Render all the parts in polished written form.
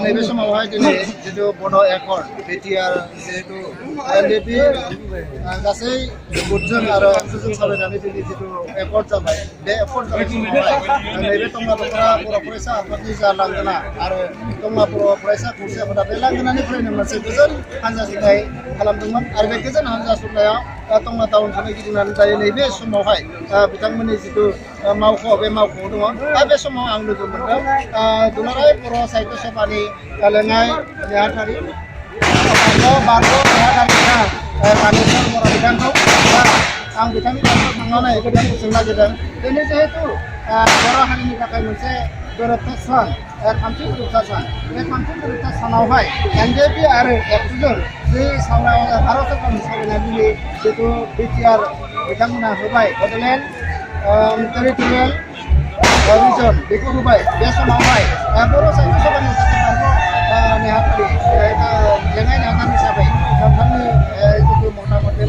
नैबे समावहाय दिनै जितु बड' एकर्ड बिटिआर जिहेतु एनडिपि गासै गुटजों आरो एबसुजों सावरायनानै दिनै जितु एकर्ड जाबाय बे एकर्ड जानाय समावहाय नैबे टंला दख'रा बर' फरायसा आफादनि जा लांगोना आरो टंला बर' फरायसा खौसे आफादा बे लांगोनानिफ्रायनो मोनसे गोजोन हान्जा सुरनाय खालामदोंमोन आरो बे गोजोन हान्जा सुरनायाव टंला टाउनखौनो गिदिंनानै दायो नैबे समावहाय बिथांमोननि जितु मावख' बे मावख'आव दङ दा बे समाव आं लोगो मोनदों दुलाराय बर' साहित्य सभानि लेङाइ नेहाथारि बारग' नेहाथारिया कानेक्सन बर' बिथांखौ आं बिथांनि खाथियाव थांनानै गोदान सोंनो नागिरदों दिनै जिहेतु बर' हारिनि थाखाय मोनसे गोरोबथा सान थामथि गोरोबथा सान बे थामथि गोरोबथा सानावहाय एनडिपि आरो एबसुजों जि भारत सरकारनि सावरायनाय दिनै जितु बिटिआर बिथांमोना होबाय बड'लेण्ड टेरिटरियेल रिजन बेखौ होबाय बे समावहाय बर' साहित्य सभानि सासे बारग' नेहाथारि लेङाइ नेहाथारि हिसाबै नोंथांनि जितु मतामत बे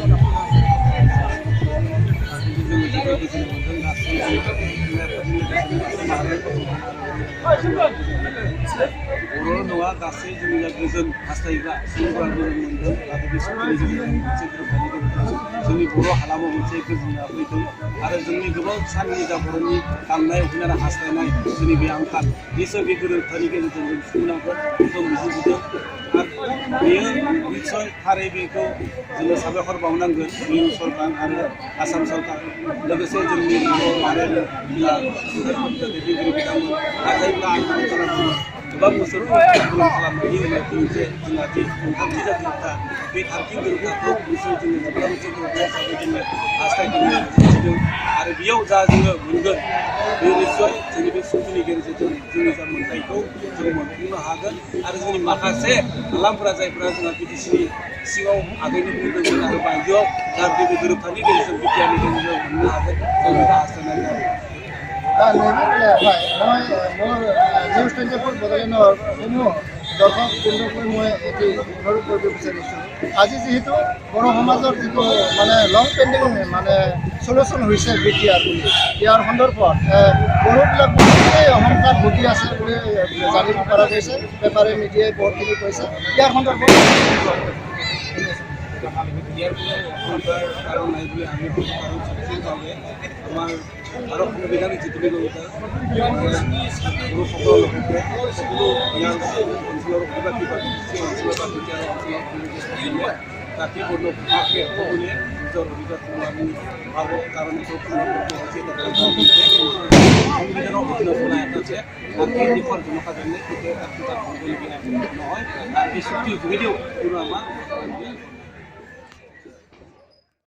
बर' नङा गासै जोंनिया गोजोन हास्थायोब्ला सुबुंफोरा गोजोन मोनदों आरो बे समनि गेजेरजों मोनसे गोरोबथानि गेजेरजों जोंनि बर' हालामाव मोनसे गोजोनआ फैदों आरो जोंनि गोबां साननि जा बर'नि गांनाय उखैनाय हास्थायनाय जोंनि बे आंखाल निसय बे गोरोबथानि गेजेरजों जों सुफुंनांगोन बेखौ मिजिंथिदों आरो बेयो निसय थारै बेखौ जोङो साबायखर बावनांगोन मिरु सरकार आरो आसाम सरकार लोगोसे जोंनि बर' माहारिनि दैदेनगिरि बिथांमोन नाथायब्ला आं गोबां बोसोर खालामनायनि उनाव मोनसे जोंहा जि थामथि गोरोबथा बे थामथि गोरोबथाखौ निसय जोङो जेब्ला मोनसे गोरोबथा हिसाबै जोङो हास्थायदों मिजिंथिदों आरो बेयाव जा जोङो मोनगोन बे निसय जोंनि बे समनि गेजेरजों जोंनि जा मोन्थायखौ जों मोनफुंनो हागोन आरो जोंनि माखासे हालामफोरा जायफोरा जोंहा बिटिसिनि सिङाव आगैनो बुंदोंमोन आरो बायजोआव जाहाथे बे गोरोबथानि गेजेरजों बिटिआरनि गेजेरजों मोननो हागोन जों बेखौ हास्थायनाय जादों नैबे बेलायावहाय মই মোৰ News.27 বড়োলেণ্ডৰ সমূহ দৰ্শক বৃন্দকৈ মই এটি অনুৰোধ কৰিব বিচাৰিছোঁ আজি যিহেতু বড়ো সমাজৰ যিটো মানে লং পেণ্ডিং মানে চলিউশ্যন হৈছে বিটিআৰ বুলি ইয়াৰ সন্দৰ্ভত বড়োবিলাক বহুতেই অহংকাৰ ভুগি আছে বুলি জানিব পৰা গৈছে পেপাৰে মিডিয়াই বহুতখিনি কৈছে ইয়াৰ সন্দৰ্ভত ইয়াৰ কোনো কাৰণ নাই বুলি আমি কাৰণ স্বচ্ছভাৱে আমাৰ ভাৰত সংবিধানে যিটো ব্যৱস্থা কোনো সকলো লোককে সকলো ইয়াৰ অঞ্চলৰ কিবা কিবা অঞ্চলৰ বা বিটিআৰ অঞ্চলৰ জাতিপূৰ্ণ ভাষাকে সকলোৱে নিজৰ অধিকাৰসমূহ আমি ভাবোঁ কাৰণ এইটো সংবিধানৰ অধীনত বনাই আছে আৰু এই দেশৰ জনসাধাৰণে কেতিয়াও তাত কিবা কৰিবলগীয়া নহয় আৰু এই চুক্তিৰ যোগেদিও কোনো আমাৰ